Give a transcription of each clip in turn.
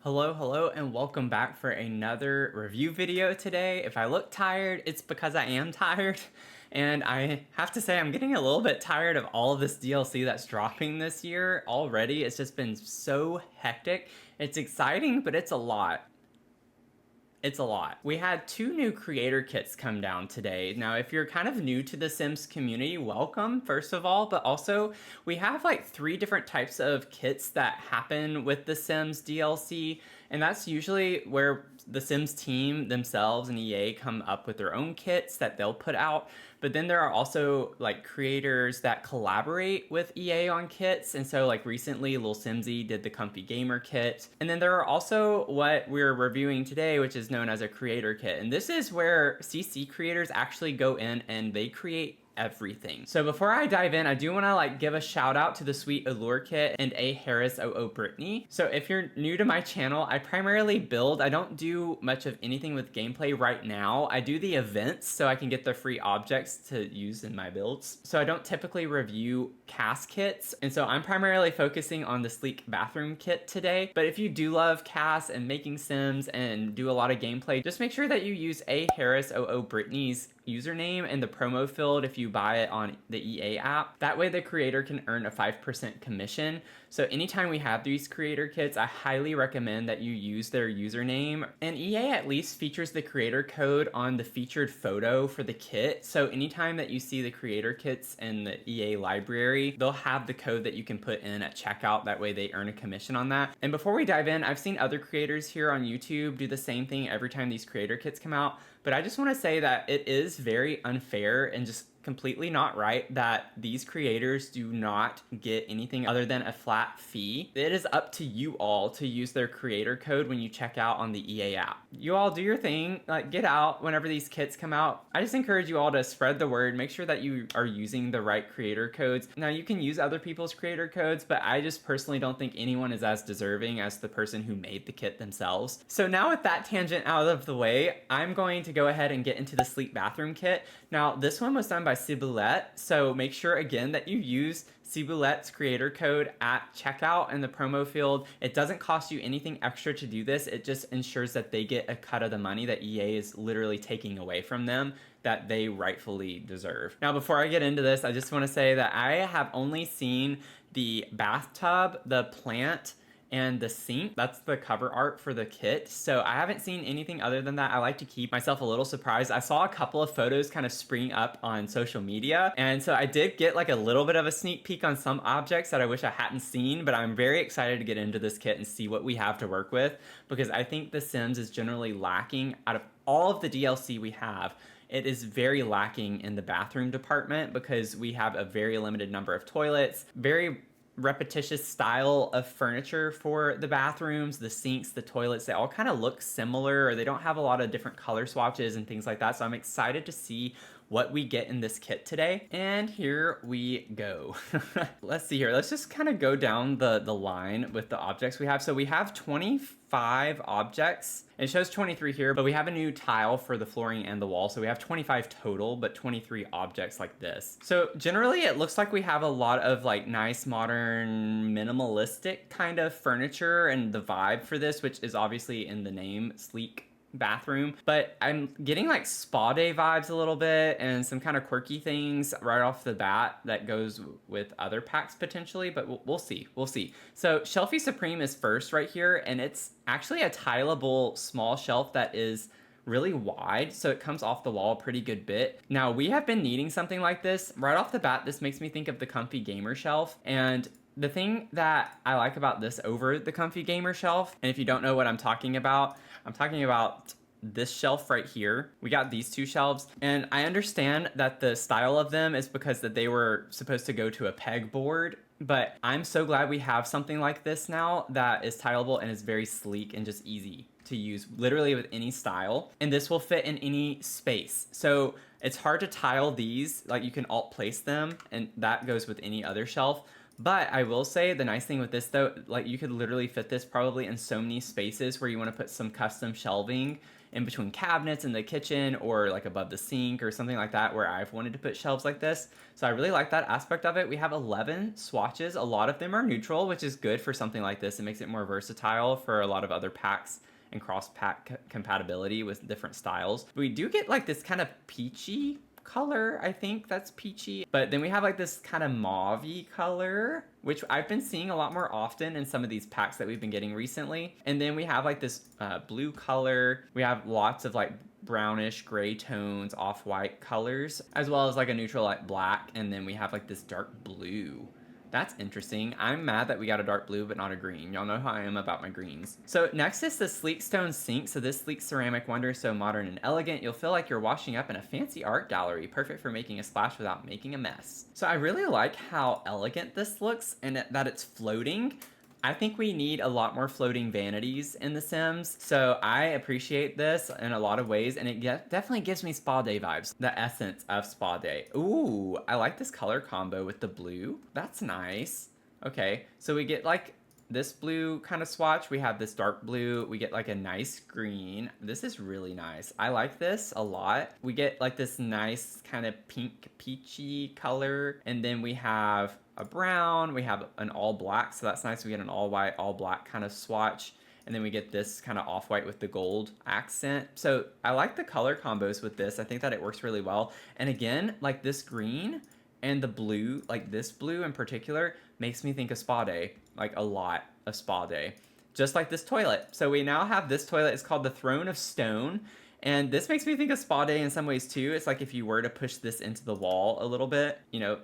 Hello, and welcome back for another review video today. If I look tired, it's because I am tired. And I have to say, I'm getting a little bit tired of all of this DLC that's dropping this year already. It's just been so hectic. It's exciting, but it's a lot. It's a lot. We had two new creator kits come down today. Now, if you're kind of new to the Sims community, welcome, first of all, but also we have like 3 different types of kits that happen with the Sims DLC, and that's usually where the Sims team themselves and EA come up with their own kits that they'll put out. But then there are also like creators that collaborate with EA on kits. And so like recently Lil Simsy did the Comfy Gamer kit. And then there are also what we're reviewing today, which is known as a creator kit. And this is where CC creators actually go in and they create everything. So before I dive in, I do want to give a shout out to the sweet Allure kit and A Harris Brittany. So if you're new to my channel, I primarily build. I don't do much of anything with gameplay right now. I do the events so I can get the free objects to use in my builds. So I don't typically review cast kits, and so I'm primarily focusing on the sleek bathroom kit today. But if you do love cast and making Sims and do a lot of gameplay, just make sure that you use A Harris Brittany's username in the promo field if you buy it on the EA app. That way the creator can earn a 5% commission. So anytime we have these creator kits, I highly recommend that you use their username. And EA at least features the creator code on the featured photo for the kit. So anytime that you see the creator kits in the EA library, they'll have the code that you can put in at checkout. That way they earn a commission on that. And before we dive in, I've seen other creators here on YouTube do the same thing every time these creator kits come out. But I just want to say that it is very unfair and just completely not right that these creators do not get anything other than a flat fee. It is up to you all to use their creator code when you check out on the EA app. You all do your thing, get out whenever these kits come out. I just encourage you all to spread the word, make sure that you are using the right creator codes. Now you can use other people's creator codes, but I just personally don't think anyone is as deserving as the person who made the kit themselves. So now with that tangent out of the way, I'm going to go ahead and get into the sleek bathroom kit. Now this one was done by syboulette, so make sure again that you use syboulette's creator code at checkout in the promo field. It doesn't cost you anything extra to do this. It just ensures that they get a cut of the money that EA is literally taking away from them that they rightfully deserve. Now before I get into this, I just want to say that I have only seen the bathtub, the plant, and the sink. That's the cover art for the kit. So I haven't seen anything other than that. I like to keep myself a little surprised. I saw a couple of photos kind of spring up on social media. And so I did get a little bit of a sneak peek on some objects that I wish I hadn't seen, but I'm very excited to get into this kit and see what we have to work with, because I think The Sims is generally lacking out of all of the DLC we have. It is very lacking in the bathroom department because we have a very limited number of toilets, very repetitious style of furniture for the bathrooms, the sinks, the toilets. They all kind of look similar, or they don't have a lot of different color swatches and things like that. So I'm excited to see what we get in this kit today. And here we go. Let's see here. Let's just kind of go down the line with the objects we have. So we have 25 objects. It shows 23 here, but we have a new tile for the flooring and the wall. So we have 25 total, but 23 objects like this. So generally it looks like we have a lot of nice, modern, minimalistic kind of furniture and the vibe for this, which is obviously in the name, sleek bathroom. But I'm getting spa day vibes a little bit and some kind of quirky things right off the bat that goes with other packs potentially, but we'll see. So Shelfie Supreme is first right here, and it's actually a tileable small shelf that is really wide, so it comes off the wall a pretty good bit. Now we have been needing something like this. Right off the bat, this makes me think of the Comfy Gamer shelf, and the thing that I like about this over the Comfy Gamer shelf, and if you don't know what I'm talking about this shelf right here. We got these two shelves, and I understand that the style of them is because that they were supposed to go to a pegboard, but I'm so glad we have something like this now that is tileable and is very sleek and just easy to use literally with any style. And this will fit in any space. So it's hard to tile these, you can alt place them, and that goes with any other shelf. But I will say the nice thing with this though, like you could literally fit this probably in so many spaces where you want to put some custom shelving in between cabinets in the kitchen or like above the sink or something like that, where I've wanted to put shelves like this. So I really like that aspect of it. We have 11 swatches. A lot of them are neutral, which is good for something like this. It makes it more versatile for a lot of other packs and cross pack compatibility with different styles. We do get like this kind of peachy color, I think that's peachy. But then we have like this kind of mauve-y color, which I've been seeing a lot more often in some of these packs that we've been getting recently. And then we have like this blue color. We have lots of like brownish gray tones, off-white colors, as well as like a neutral like black. And then we have like this dark blue. That's interesting. I'm mad that we got a dark blue but not a green. Y'all know how I am about my greens. So next is the sleek stone sink. So this sleek ceramic wonder is so modern and elegant, you'll feel like you're washing up in a fancy art gallery, perfect for making a splash without making a mess. So I really like how elegant this looks and that it's floating. I think we need a lot more floating vanities in The Sims, so I appreciate this in a lot of ways, and it definitely gives me spa day vibes, the essence of spa day. Ooh, I like this color combo with the blue. That's nice. Okay, so we get like this blue kind of swatch. We have this dark blue. We get like a nice green. This is really nice. I like this a lot. We get like this nice kind of pink peachy color, and then we have a brown, we have an all black, so that's nice. We get an all white, all black kind of swatch, and then we get this kind of off-white with the gold accent. So I like the color combos with this. I think that it works really well. And again, like this green and the blue, like this blue in particular, makes me think of spa day, like a lot of spa day. Just like this toilet. So we now have this toilet. It's called the Throne of Stone. And this makes me think of spa day in some ways too. It's like if you were to push this into the wall a little bit, you know,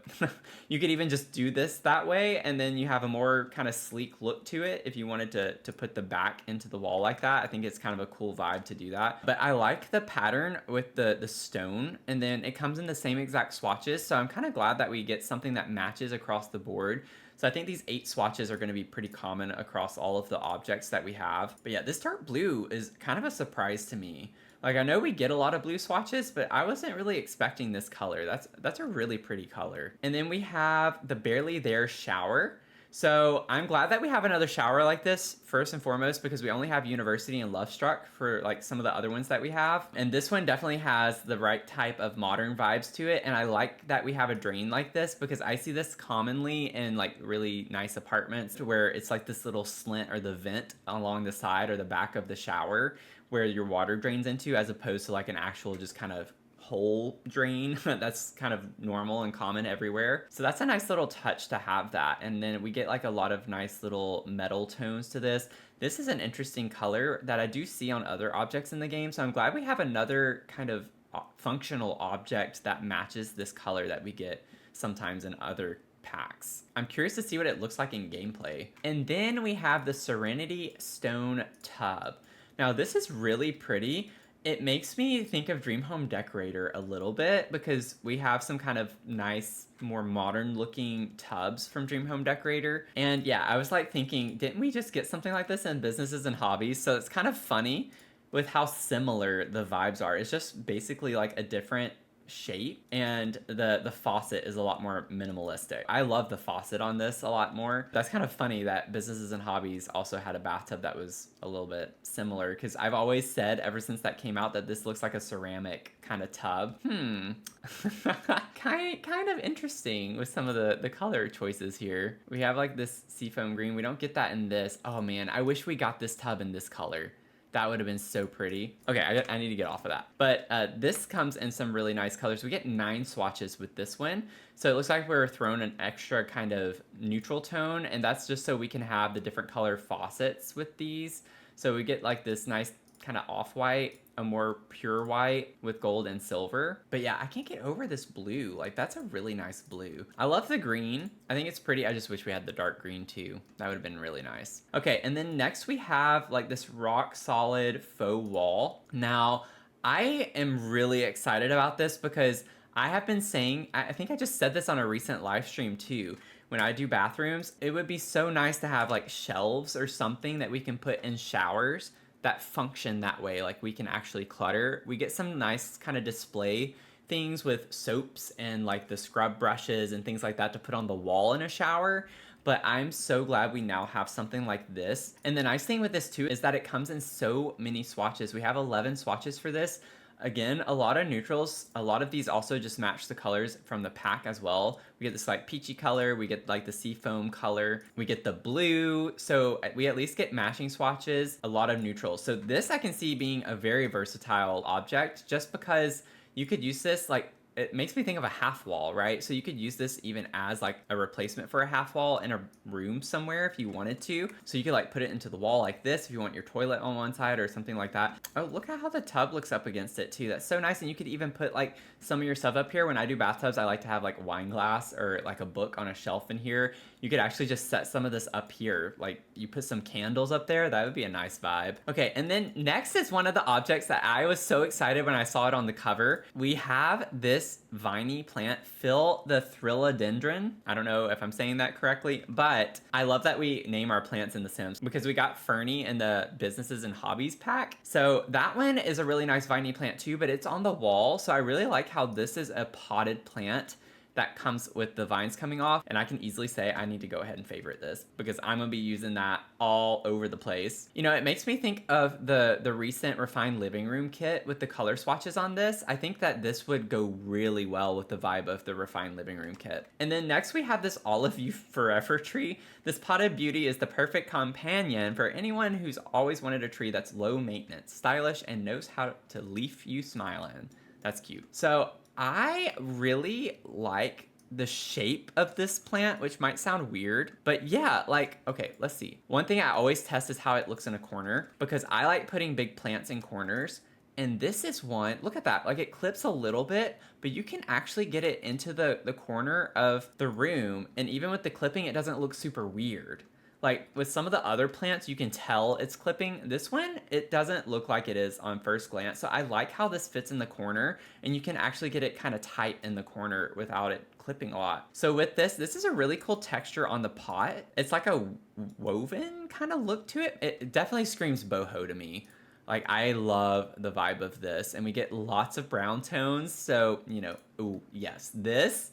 you could even just do this that way, and then you have a more kind of sleek look to it if you wanted to put the back into the wall like that. I think it's kind of a cool vibe to do that. But I like the pattern with the stone, and then it comes in the same exact swatches, so I'm kind of glad that we get something that matches across the board. So I think these 8 swatches are going to be pretty common across all of the objects that we have. But yeah, this dark blue is kind of a surprise to me. Like, I know we get a lot of blue swatches, but I wasn't really expecting this color. That's a really pretty color. And then we have the Barely There shower. So I'm glad that we have another shower like this, first and foremost, because we only have University and Love Struck for like some of the other ones that we have. And this one definitely has the right type of modern vibes to it. And I like that we have a drain like this, because I see this commonly in like really nice apartments where it's like this little slant or the vent along the side or the back of the shower where your water drains into, as opposed to like an actual just kind of hole drain that's kind of normal and common everywhere. So that's a nice little touch to have that. And then we get like a lot of nice little metal tones to this. This is an interesting color that I do see on other objects in the game, so I'm glad we have another kind of functional object that matches this color that we get sometimes in other packs. I'm curious to see what it looks like in gameplay. And then we have the Serenity Stone Tub. Now this is really pretty. It makes me think of Dream Home Decorator a little bit, because we have some kind of nice, more modern looking tubs from Dream Home Decorator. And yeah, I was like thinking, didn't we just get something like this in Businesses and Hobbies? So it's kind of funny with how similar the vibes are. It's just basically like a different shape, and the faucet is a lot more minimalistic. I love the faucet on this a lot more. That's kind of funny that Businesses and Hobbies also had a bathtub that was a little bit similar, because I've always said ever since that came out that this looks like a ceramic kind of tub. Kind of interesting with some of the color choices here. We have like this seafoam green. We don't get that in this. Oh man, I wish we got this tub in this color. That would have been so pretty. Okay, I need to get off of that. But this comes in some really nice colors. We get 9 swatches with this one. So it looks like we're thrown an extra kind of neutral tone, and that's just so we can have the different color faucets with these. So we get like this nice kind of off-white, a more pure white with gold and silver. But yeah, I can't get over this blue. Like, that's a really nice blue. I love the green. I think it's pretty. I just wish we had the dark green too. That would have been really nice. Okay, and then next we have like this rock solid faux wall. Now, I am really excited about this because I have been saying, I think I just said this on a recent live stream too, when I do bathrooms, it would be so nice to have like shelves or something that we can put in showers that function that way. Like, we can actually clutter. We get some nice kind of display things with soaps and like the scrub brushes and things like that to put on the wall in a shower. But I'm so glad we now have something like this. And the nice thing with this too is that it comes in so many swatches. We have 11 swatches for this. Again, a lot of neutrals. A lot of these also just match the colors from the pack as well. We get this like peachy color, we get like the sea foam color, we get the blue. So we at least get matching swatches, a lot of neutrals. So this I can see being a very versatile object just because you could use this like, it makes me think of a half wall, right? So you could use this even as like a replacement for a half wall in a room somewhere if you wanted to. So you could like put it into the wall like this if you want your toilet on one side or something like that. Oh, look at how the tub looks up against it too. That's so nice. And you could even put like some of your stuff up here. When I do bathtubs, I like to have like wine glass or like a book on a shelf in here. You could actually just set some of this up here. Like you put some candles up there, that would be a nice vibe. Okay, and then next is one of the objects that I was so excited when I saw it on the cover. We have this viney plant, Phil the Thrillodendron. I don't know if I'm saying that correctly, but I love that we name our plants in The Sims because we got Fernie in the Businesses and Hobbies pack. So that one is a really nice viney plant too, but it's on the wall. So I really like how this is a potted plant that comes with the vines coming off, and I can easily say I need to go ahead and favorite this because I'm gonna be using that all over the place. You know, it makes me think of the recent refined living room kit with the color swatches on this. I think that this would go really well with the vibe of the refined living room kit. And then next we have this Olive You Forever tree. This potted beauty is the perfect companion for anyone who's always wanted a tree that's low maintenance, stylish, and knows how to leaf you smiling. That's cute. So I really like the shape of this plant, which might sound weird, but yeah, like, okay, let's see. One thing I always test is how it looks in a corner because I like putting big plants in corners. And this is one, look at that, like it clips a little bit, but you can actually get it into the corner of the room. And even with the clipping, it doesn't look super weird. Like with some of the other plants, you can tell it's clipping. This one, it doesn't look like it is on first glance. So I like how this fits in the corner and you can actually get it kind of tight in the corner without it clipping a lot. So with this is a really cool texture on the pot. It's like a woven kind of look to it. It definitely screams boho to me. Like I love the vibe of this and we get lots of brown tones. So, you know, ooh, yes, this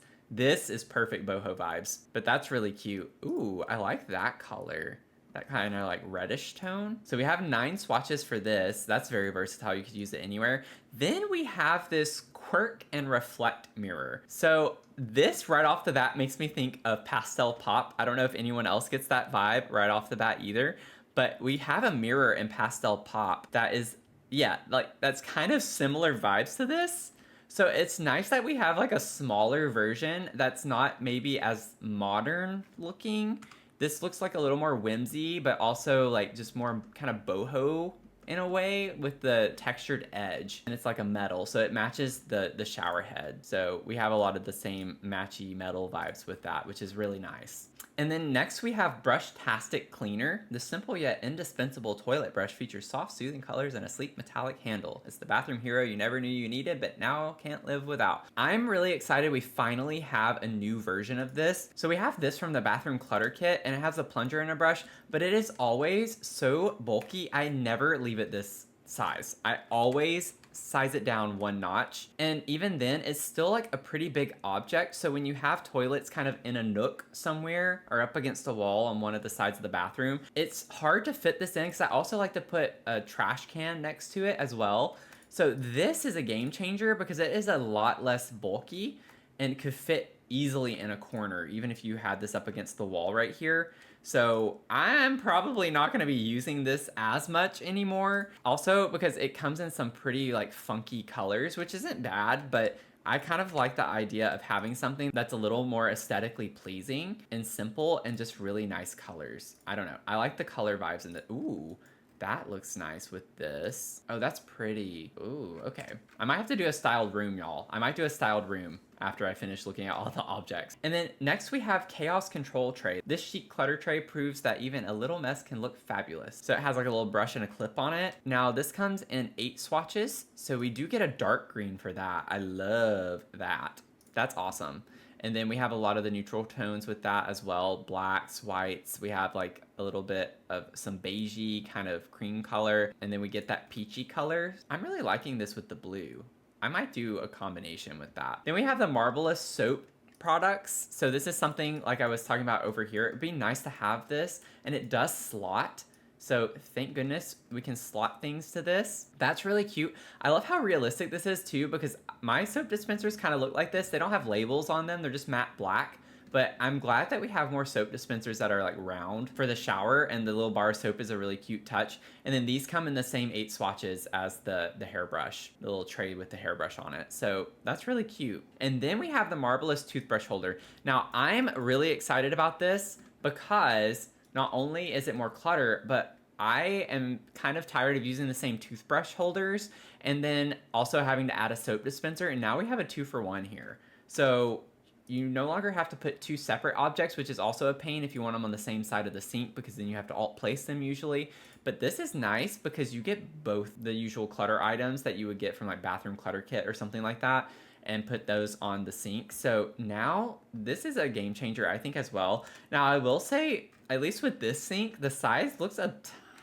is perfect boho vibes, but that's really cute. Ooh, I like that color. That kind of like reddish tone. So we have 9 swatches for this. That's very versatile. You could use it anywhere. Then we have this quirk and reflect mirror. So this right off the bat makes me think of pastel pop. I don't know if anyone else gets that vibe right off the bat either, but we have a mirror in pastel pop that is, yeah, like that's kind of similar vibes to this. So it's nice that we have like a smaller version that's not maybe as modern looking. This looks like a little more whimsy, but also like just more kind of boho in a way with the textured edge. And it's like a metal, so it matches the shower head. So we have a lot of the same matchy metal vibes with that, which is really nice. And then next we have Brushtastic Cleaner. The simple yet indispensable toilet brush features soft, soothing colors and a sleek metallic handle. It's the bathroom hero you never knew you needed, but now can't live without. I'm really excited we finally have a new version of this. So we have this from the bathroom clutter kit and it has a plunger and a brush, but it is always so bulky. I never leave it this size. I always size it down 1 notch, and even then it's still like a pretty big object. So when you have toilets kind of in a nook somewhere or up against a wall on one of the sides of the bathroom, it's hard to fit this in because I also like to put a trash can next to it as well. So this is a game changer because it is a lot less bulky and could fit easily in a corner even if you had this up against the wall right here. So I'm probably not going to be using this as much anymore. Also because it comes in some pretty like funky colors, which isn't bad, but I kind of like the idea of having something that's a little more aesthetically pleasing and simple and just really nice colors. I don't know. I like the color vibes in the, ooh, that looks nice with this. Oh, that's pretty. Ooh, okay. I might have to do a styled room, y'all. I might do a styled room after I finish looking at all the objects. And then next we have Chaos Control Tray. This chic clutter tray proves that even a little mess can look fabulous. So it has like a little brush and a clip on it. Now this comes in 8 swatches, so we do get a dark green for that. I love that. That's awesome. And then we have a lot of the neutral tones with that as well. Blacks, whites. We have like a little bit of some beigey kind of cream color. And then we get that peachy color. I'm really liking this with the blue. I might do a combination with that. Then we have the Marvelous soap products. So this is something like I was talking about over here. It'd be nice to have this, and it does slot. So thank goodness we can slot things to this. That's really cute. I love how realistic this is too, because my soap dispensers kind of look like this. They don't have labels on them. They're just matte black. But I'm glad that we have more soap dispensers that are like round for the shower, and the little bar of soap is a really cute touch. And then these come in the same 8 swatches as the hairbrush, the little tray with the hairbrush on it. So that's really cute. And then we have the Marvelous toothbrush holder. Now I'm really excited about this because not only is it more clutter, but I am kind of tired of using the same toothbrush holders and then also having to add a soap dispenser. And now we have a 2-for-1 here. So you no longer have to put 2 separate objects, which is also a pain if you want them on the same side of the sink, because then you have to alt place them usually. But this is nice because you get both the usual clutter items that you would get from like bathroom clutter kit or something like that, and put those on the sink. So now this is a game changer, I think, as well. Now I will say, at least with this sink, the size looks a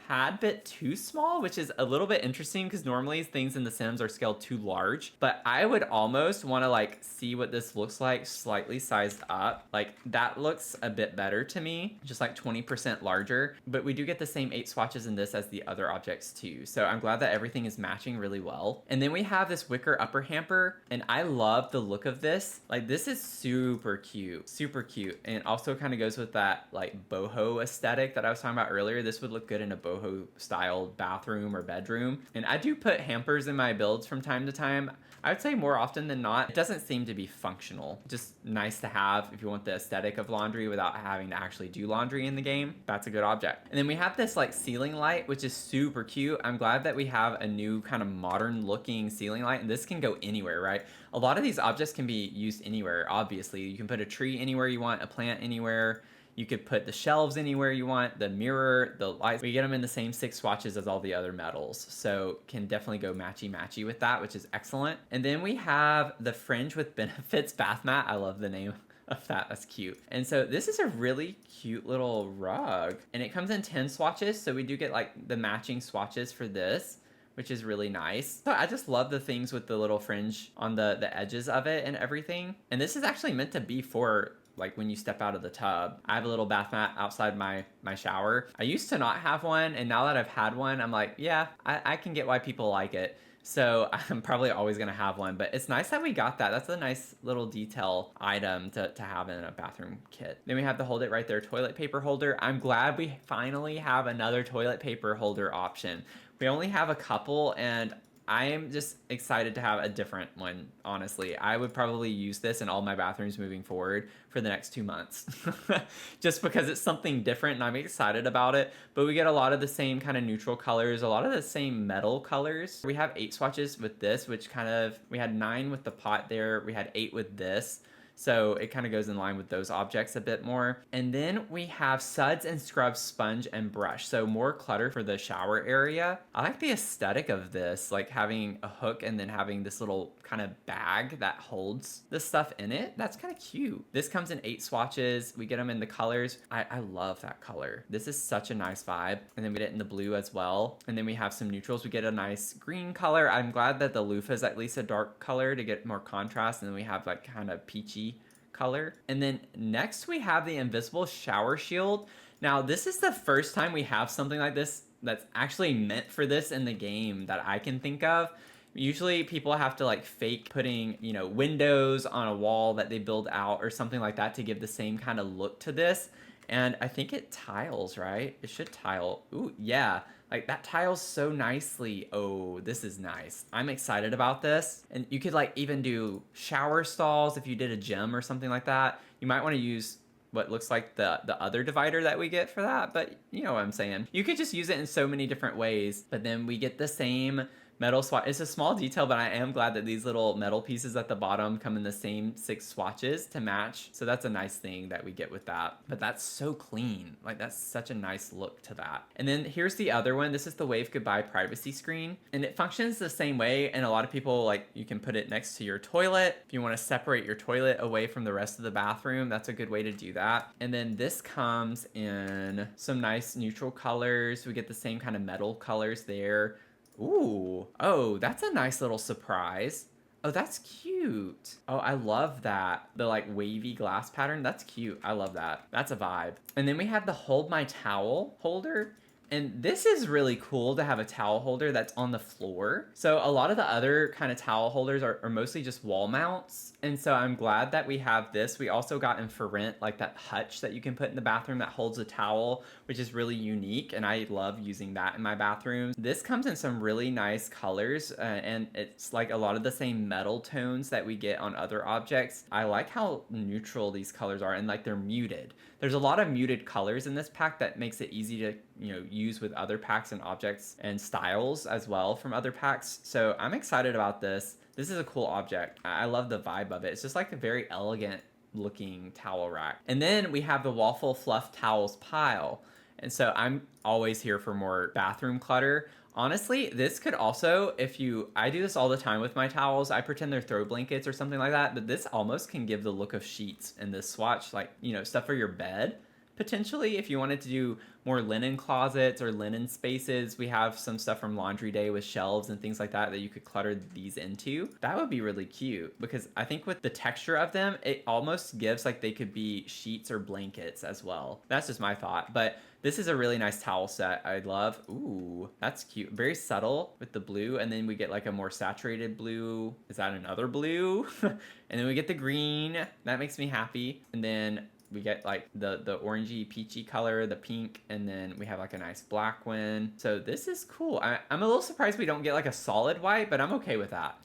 tad bit too small, which is a little bit interesting because normally things in The Sims are scaled too large. But I would almost want to like see what this looks like slightly sized up. Like that looks a bit better to me, just like 20% larger. But we do get the same 8 swatches in this as the other objects too. So I'm glad that everything is matching really well. And then we have this wicker upper hamper, and I love the look of this. Like this is super cute, and it also kind of goes with that like boho aesthetic that I was talking about earlier. This would look good in a boho styled bathroom or bedroom. And I do put hampers in my builds from time to time. I would say more often than not. It doesn't seem to be functional. Just nice to have if you want the aesthetic of laundry without having to actually do laundry in the game. That's a good object. And then we have this like ceiling light, which is super cute. I'm glad that we have a new kind of modern looking ceiling light, and this can go anywhere, right? A lot of these objects can be used anywhere, obviously. You can put a tree anywhere you want, a plant anywhere. You could put the shelves anywhere you want, the mirror, the lights. We get them in the same 6 swatches as all the other metals. So can definitely go matchy-matchy with that, which is excellent. And then we have the Fringe with Benefits bath mat. I love the name of that. That's cute. And so this is a really cute little rug. And it comes in 10 swatches. So we do get like the matching swatches for this, which is really nice. So I just love the things with the little fringe on the edges of it and everything. And this is actually meant to be for like when you step out of the tub. I have a little bath mat outside my shower. I used to not have one, and now that I've had one, I'm like, yeah, I can get why people like it. So I'm probably always gonna have one, but it's nice that we got that. That's a nice little detail item to have in a bathroom kit. Then we have the hold it right there toilet paper holder. I'm glad we finally have another toilet paper holder option. We only have a couple, and I am just excited to have a different one, honestly. I would probably use this in all my bathrooms moving forward for the next 2 months. Just because it's something different and I'm excited about it. But we get a lot of the same kind of neutral colors, a lot of the same metal colors. We have 8 swatches with this, which kind of, we had 9 with the pot there. We had 8 with this. So it kind of goes in line with those objects a bit more. And then we have suds and scrubs, sponge and brush. So more clutter for the shower area. I like the aesthetic of this, like having a hook and then having this little kind of bag that holds the stuff in it. That's kind of cute. This comes in 8 swatches. We get them in the colors. I love that color. This is such a nice vibe. And then we get it in the blue as well. And then we have some neutrals. We get a nice green color. I'm glad that the loofah is at least a dark color to get more contrast. And then we have like kind of peachy color. And then next we have the invisible shower shield. Now this is the first time we have something like this that's actually meant for this in the game that I can think of. Usually people have to like fake putting, you know, windows on a wall that they build out or something like that to give the same kind of look to this. And I think it tiles, right? It should tile. Ooh, yeah. Like that tiles so nicely. Oh, this is nice. I'm excited about this. And you could like even do shower stalls if you did a gym or something like that. You might want to use what looks like the other divider that we get for that, but you know what I'm saying. You could just use it in so many different ways, but then we get the same metal swatch. It's a small detail, but I am glad that these little metal pieces at the bottom come in the same 6 swatches to match. So that's a nice thing that we get with that. But that's so clean. Like that's such a nice look to that. And then here's the other one. This is the Wave Goodbye privacy screen. And it functions the same way. And a lot of people, like, you can put it next to your toilet. If you want to separate your toilet away from the rest of the bathroom, that's a good way to do that. And then this comes in some nice neutral colors. We get the same kind of metal colors there. Ooh, oh, that's a nice little surprise. Oh, that's cute. Oh, I love that. The like wavy glass pattern. That's cute. I love that. That's a vibe. And then we have the Hold My Towel holder. And this is really cool to have a towel holder that's on the floor. So a lot of the other kind of towel holders are mostly just wall mounts. And so I'm glad that we have this. We also got in for rent like that hutch that you can put in the bathroom that holds a towel, which is really unique. And I love using that in my bathroom. This comes in some really nice colors and it's like a lot of the same metal tones that we get on other objects. I like how neutral these colors are and like they're muted. There's a lot of muted colors in this pack that makes it easy to, use with other packs and objects and styles as well from other packs. So I'm excited about this. This is a cool object. I love the vibe of it. It's just like a very elegant looking towel rack. And then we have the Waffle Fluff Towels pile. And so I'm always here for more bathroom clutter. Honestly, this could also, I do this all the time with my towels. I pretend they're throw blankets or something like that, but this almost can give the look of sheets in this swatch, like, stuff for your bed. Potentially, if you wanted to do more linen closets or linen spaces, we have some stuff from Laundry Day with shelves and things like that you could clutter these into. That would be really cute because I think with the texture of them, it almost gives like they could be sheets or blankets as well. That's just my thought. But this is a really nice towel set. I love. Ooh, that's cute. Very subtle with the blue, and then we get like a more saturated blue. Is that another blue? And then we get the green. That makes me happy. And then we get like the orangey peachy color, the pink, and then we have like a nice black one. So this is cool. I'm a little surprised we don't get like a solid white, but I'm okay with that.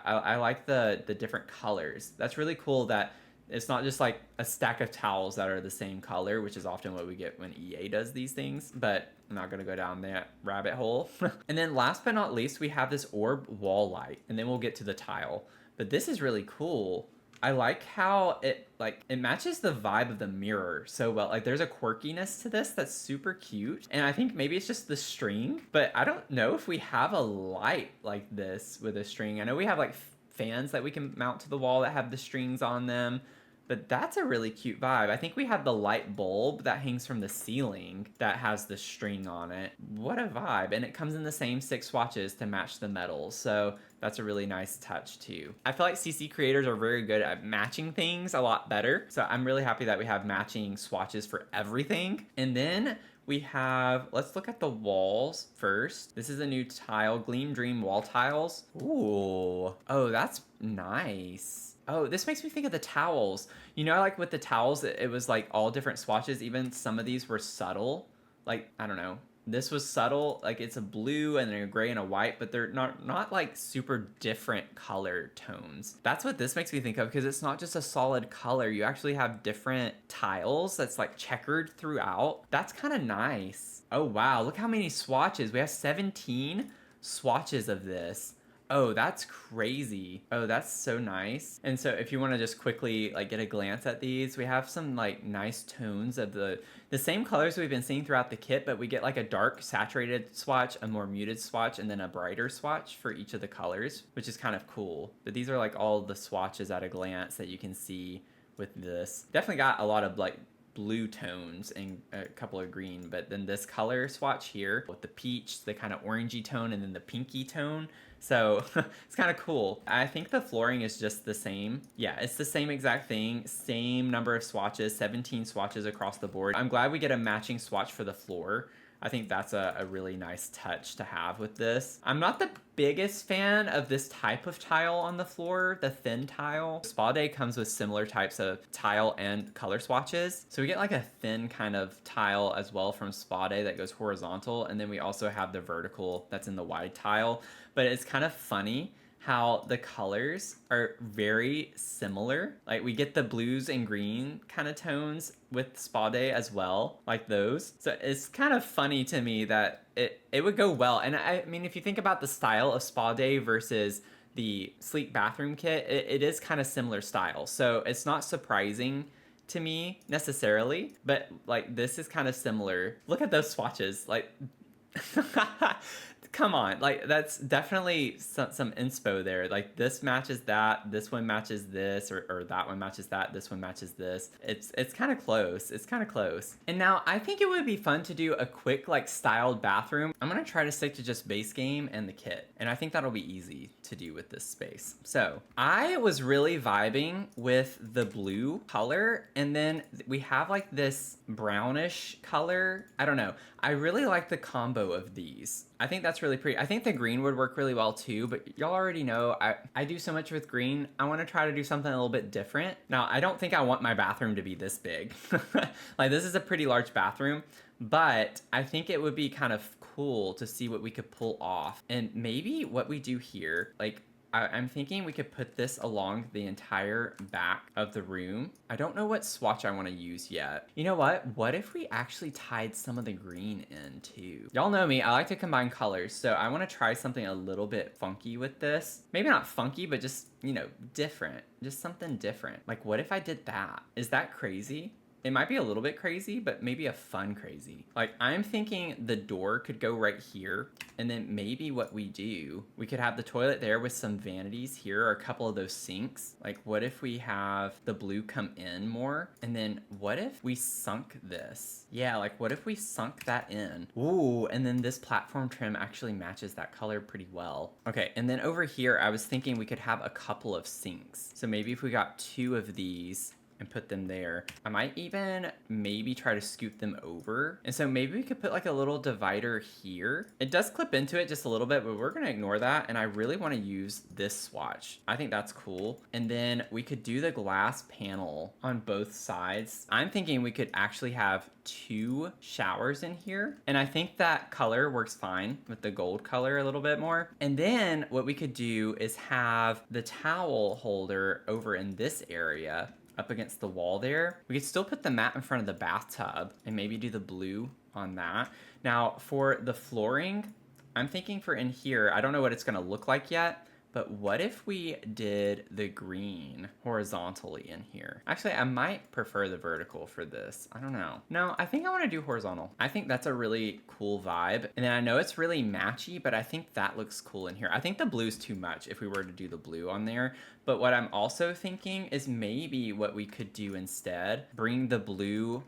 I like the different colors. That's really cool that it's not just like a stack of towels that are the same color, which is often what we get when EA does these things, but I'm not gonna go down that rabbit hole. And then last but not least, we have this orb wall light, and then we'll get to the tile. But this is really cool. I like how it matches the vibe of the mirror so well. Like there's a quirkiness to this that's super cute. And I think maybe it's just the string, but I don't know if we have a light like this with a string. I know we have like fans that we can mount to the wall that have the strings on them, but that's a really cute vibe. I think we have the light bulb that hangs from the ceiling that has the string on it. What a vibe. And it comes in the same 6 swatches to match the metals. So that's a really nice touch too. I feel like CC creators are very good at matching things a lot better. So I'm really happy that we have matching swatches for everything. And then we have, let's look at the walls first. This is a new tile, Gleam Dream wall tiles. Ooh, oh, that's nice. Oh, this makes me think of the towels. Like with the towels, it was like all different swatches. Even some of these were subtle. Like, I don't know. This was subtle. Like it's a blue and a gray and a white, but they're not like super different color tones. That's what this makes me think of because it's not just a solid color. You actually have different tiles that's like checkered throughout. That's kind of nice. Oh, wow. Look how many swatches. We have 17 swatches of this. Oh, that's crazy. Oh, that's so nice. And so if you want to just quickly like get a glance at these, we have some like nice tones of the same colors we've been seeing throughout the kit, but we get like a dark saturated swatch, a more muted swatch, and then a brighter swatch for each of the colors, which is kind of cool. But these are like all the swatches at a glance that you can see with this. Definitely got a lot of like blue tones and a couple of green, but then this color swatch here with the peach, the kind of orangey tone, and then the pinky tone. So it's kind of cool. I think the flooring is just the same. Yeah, it's the same exact thing. Same number of swatches, 17 swatches across the board. I'm glad we get a matching swatch for the floor. I think that's a really nice touch to have with this. I'm not the biggest fan of this type of tile on the floor, the thin tile. Spa Day comes with similar types of tile and color swatches. So we get like a thin kind of tile as well from Spa Day that goes horizontal. And then we also have the vertical that's in the wide tile. But it's kind of funny how the colors are very similar. Like we get the blues and green kind of tones with Spa Day as well, like those. So it's kind of funny to me that it would go well. And I mean, if you think about the style of Spa Day versus the sleek bathroom kit, it is kind of similar style. So it's not surprising to me necessarily, but like this is kind of similar. Look at those swatches, like Come on, like that's definitely some inspo there. Like this matches that, this one matches this, or that one matches that, this one matches this. It's kind of close. It's kind of close. And now I think it would be fun to do a quick like styled bathroom. I'm gonna try to stick to just base game and the kit, and I think that'll be easy to do with this space. So I was really vibing with the blue color, and then we have like this brownish color. I don't know. I really like the combo of these. I think that's really pretty. I think the green would work really well too, but y'all already know I do so much with green. I want to try to do something a little bit different. Now, I don't think I want my bathroom to be this big. Like this is a pretty large bathroom, but I think it would be kind of cool to see what we could pull off. And maybe what we do here, like I'm thinking we could put this along the entire back of the room. I don't know what swatch I want to use yet. You know what? What if we actually tied some of the green in too? Y'all know me, I like to combine colors, so I want to try something a little bit funky with this. Maybe not funky, but just, you know, different. Just something different. Like what if I did that? Is that crazy? It might be a little bit crazy, but maybe a fun crazy. Like I'm thinking the door could go right here, and then maybe what we do, we could have the toilet there with some vanities here or a couple of those sinks. Like what if we have the blue come in more? And then what if we sunk this? Yeah, like what if we sunk that in? Ooh, and then this platform trim actually matches that color pretty well. Okay, and then over here, I was thinking we could have a couple of sinks. So maybe if we got 2 of these, and put them there. I might even maybe try to scoot them over. And so maybe we could put like a little divider here. It does clip into it just a little bit, but we're gonna ignore that. And I really wanna use this swatch. I think that's cool. And then we could do the glass panel on both sides. I'm thinking we could actually have 2 showers in here. And I think that color works fine with the gold color a little bit more. And then what we could do is have the towel holder over in this area up against the wall there. We could still put the mat in front of the bathtub and maybe do the blue on that. Now for the flooring, I'm thinking for in here, I don't know what it's gonna look like yet, but what if we did the green horizontally in here? Actually, I might prefer the vertical for this. I don't know. No, I think I wanna do horizontal. I think that's a really cool vibe. And then I know it's really matchy, but I think that looks cool in here. I think the blue's too much if we were to do the blue on there. But what I'm also thinking is maybe what we could do instead, bring the blue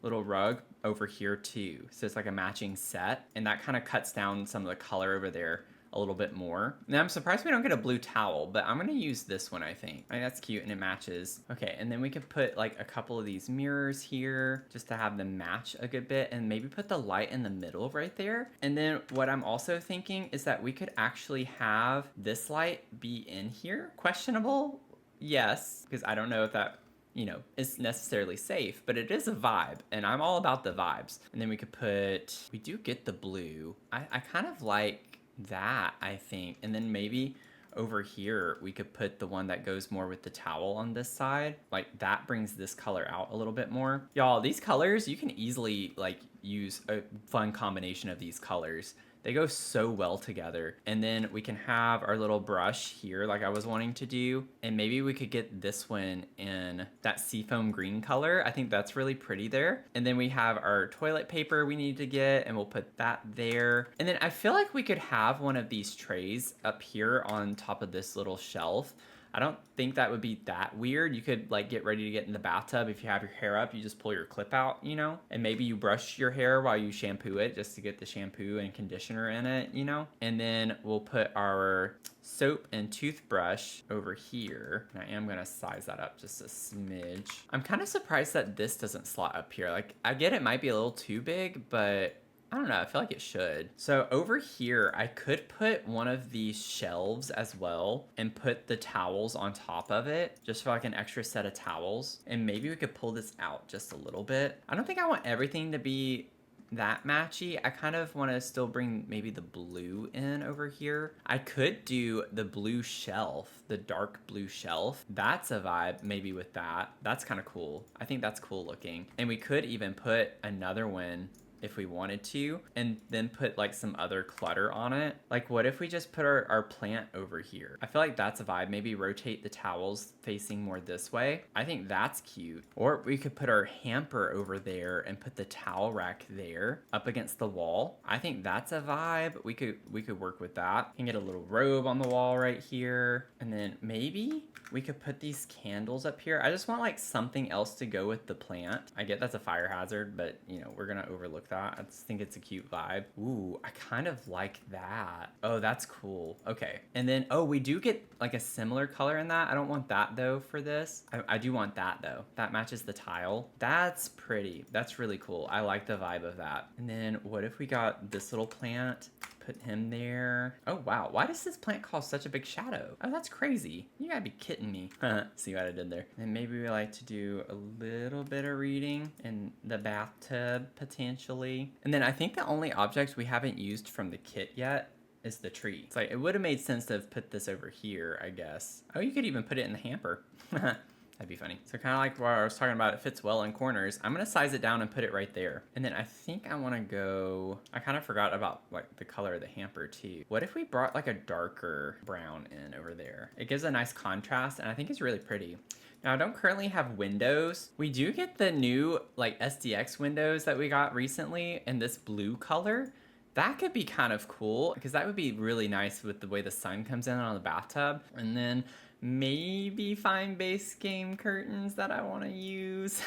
little rug over here too. So it's like a matching set, and that kind of cuts down some of the color over there a little bit more. Now I'm surprised we don't get a blue towel, but I'm gonna use this one, I think. That's cute and it matches. Okay, and then we could put like a couple of these mirrors here just to have them match a good bit, and maybe put the light in the middle right there. And then what I'm also thinking is that we could actually have this light be in here. Questionable? Yes, because I don't know if that, you know, is necessarily safe, but it is a vibe, and I'm all about the vibes. And then we could put, we do get the blue. I kind of like that, I think. And then maybe over here we could put the one that goes more with the towel on this side. Like that brings this color out a little bit more. Y'all, these colors, you can easily like use a fun combination of these colors. They go so well together. And then we can have our little brush here like I was wanting to do. And maybe we could get this one in that seafoam green color. I think that's really pretty there. And then we have our toilet paper we need to get, and we'll put that there. And then I feel like we could have one of these trays up here on top of this little shelf. I don't think that would be that weird. You could like get ready to get in the bathtub. If you have your hair up, you just pull your clip out, you know, and maybe you brush your hair while you shampoo it just to get the shampoo and conditioner in it, you know. And then we'll put our soap and toothbrush over here. And I am gonna size that up just a smidge. I'm kind of surprised that this doesn't slot up here. Like I get it might be a little too big, but I don't know, I feel like it should. So over here, I could put one of these shelves as well and put the towels on top of it, just for like an extra set of towels. And maybe we could pull this out just a little bit. I don't think I want everything to be that matchy. I kind of want to still bring maybe the blue in over here. I could do the blue shelf, the dark blue shelf. That's a vibe maybe with that. That's kind of cool. I think that's cool looking. And we could even put another one if we wanted to, and then put like some other clutter on it. Like what if we just put our plant over here? I feel like that's a vibe. Maybe rotate the towels facing more this way. I think that's cute. Or we could put our hamper over there and put the towel rack there up against the wall. I think that's a vibe. We could work with that. Can get a little robe on the wall right here. And then maybe we could put these candles up here. I just want like something else to go with the plant. I get that's a fire hazard, but you know, we're gonna overlook that. I just think it's a cute vibe. Ooh, I kind of like that. Oh, that's cool. Okay. And then, oh, we do get like a similar color in that. I don't want that though for this. I do want that though. That matches the tile. That's pretty. That's really cool. I like the vibe of that. And then what if we got this little plant? Put him there. Oh, wow. Why does this plant cause such a big shadow? Oh, that's crazy. You gotta be kidding me. See what I did there. And maybe we like to do a little bit of reading in the bathtub, potentially. And then I think the only object we haven't used from the kit yet is the tree. It's like, it would have made sense to have put this over here, I guess. Oh, you could even put it in the hamper. That'd be funny. So kind of like what I was talking about, it fits well in corners. I'm gonna size it down and put it right there. And then I think I wanna go, I kind of forgot about like the color of the hamper too. What if we brought like a darker brown in over there? It gives a nice contrast and I think it's really pretty. Now I don't currently have windows. We do get the new like SDX windows that we got recently in this blue color. That could be kind of cool because that would be really nice with the way the sun comes in on the bathtub. And then maybe find base game curtains that I want to use.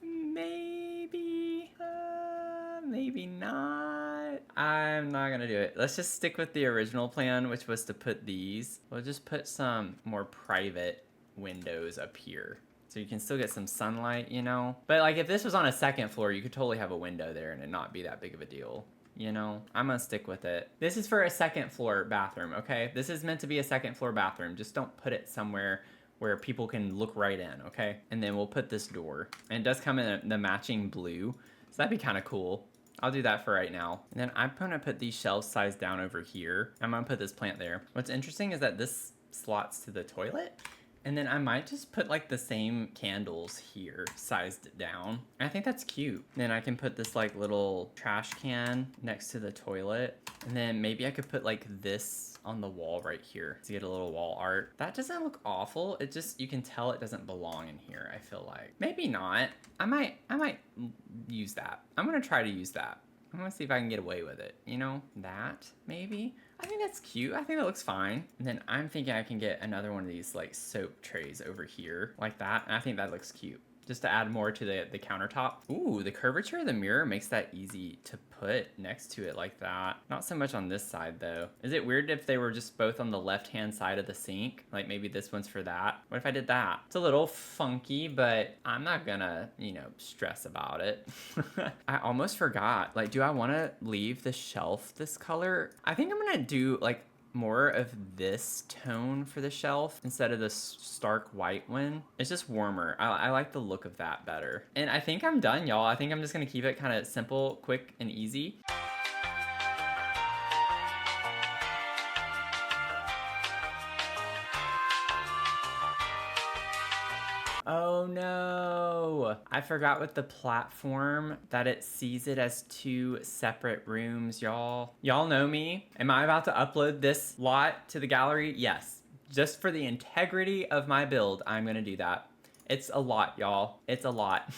Maybe not. I'm not gonna do it. Let's just stick with the original plan, which was to put these. We'll just put some more private windows up here. So you can still get some sunlight, you know? But like if this was on a second floor, you could totally have a window there and it not be that big of a deal. You know, I'm gonna stick with it. This is for a second floor bathroom, okay? This is meant to be a second floor bathroom. Just don't put it somewhere where people can look right in, okay? And then we'll put this door. And it does come in the matching blue, so that'd be kind of cool. I'll do that for right now. And then I'm gonna put these shelves size down over here. I'm gonna put this plant there. What's interesting is that this slots to the toilet. And then I might just put like the same candles here, sized down. I think that's cute. Then I can put this like little trash can next to the toilet. And then maybe I could put like this on the wall right here to get a little wall art. That doesn't look awful. It just, you can tell it doesn't belong in here, I feel like. Maybe not. I might use that. I'm gonna try to use that. I'm gonna see if I can get away with it. You know, that maybe? I think that's cute. I think that looks fine. And then I'm thinking I can get another one of these like soap trays over here like that. And I think that looks cute. Just to add more to the countertop. Ooh, the curvature of the mirror makes that easy to put next to it like that. Not so much on this side though. Is it weird if they were just both on the left-hand side of the sink? Like maybe this one's for that. What if I did that? It's a little funky, but I'm not gonna, you know, stress about it. I almost forgot. Like, do I wanna leave the shelf this color? I think I'm gonna do like more of this tone for the shelf instead of this stark white one. It's just warmer. I like the look of that better. And I think I'm done, y'all. I think I'm just gonna keep it kind of simple, quick, and easy. Oh no, I forgot with the platform that it sees it as two separate rooms, y'all. Y'all know me. Am I about to upload this lot to the gallery? Yes. Just for the integrity of my build, I'm gonna do that. It's a lot, y'all. It's a lot.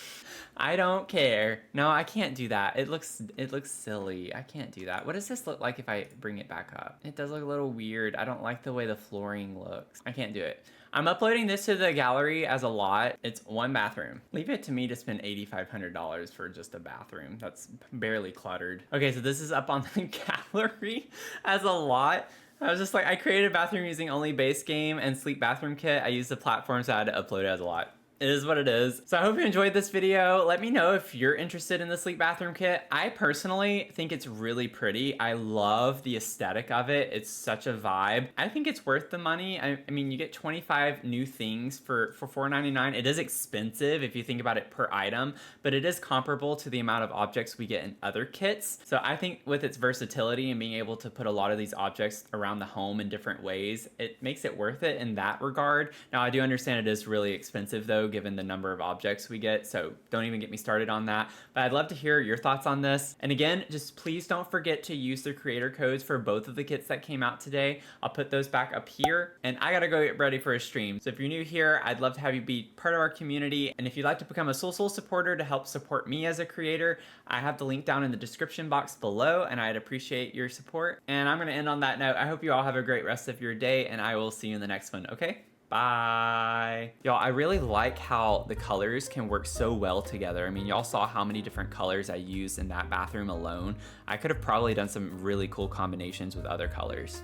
I don't care. No, I can't do that. It looks silly. I can't do that. What does this look like if I bring it back up? It does look a little weird. I don't like the way the flooring looks. I can't do it. I'm uploading this to the gallery as a lot. It's one bathroom. Leave it to me to spend $8,500 for just a bathroom. That's barely cluttered. Okay, so this is up on the gallery as a lot. I was just like, I created a bathroom using only base game and sleep bathroom kit. I used the platform, so I had to upload it as a lot. It is what it is. So I hope you enjoyed this video. Let me know if you're interested in the sleep bathroom kit. I personally think it's really pretty. I love the aesthetic of it. It's such a vibe. I think it's worth the money. I mean, you get 25 new things for $4.99. It is expensive if you think about it per item, but it is comparable to the amount of objects we get in other kits. So I think with its versatility and being able to put a lot of these objects around the home in different ways, it makes it worth it in that regard. Now, I do understand it is really expensive though, low given the number of objects we get, so don't even get me started on that. But I'd love to hear your thoughts on this. And again, just please don't forget to use the creator codes for both of the kits that came out today. I'll put those back up here, and I gotta go get ready for a stream. So if you're new here, I'd love to have you be part of our community. And if you'd like to become a Soul supporter to help support me as a creator, I have the link down in the description box below, and I'd appreciate your support. And I'm gonna end on that note. I hope you all have a great rest of your day, and I will see you in the next one, okay? Bye. Y'all, I really like how the colors can work so well together. I mean, y'all saw how many different colors I used in that bathroom alone. I could have probably done some really cool combinations with other colors.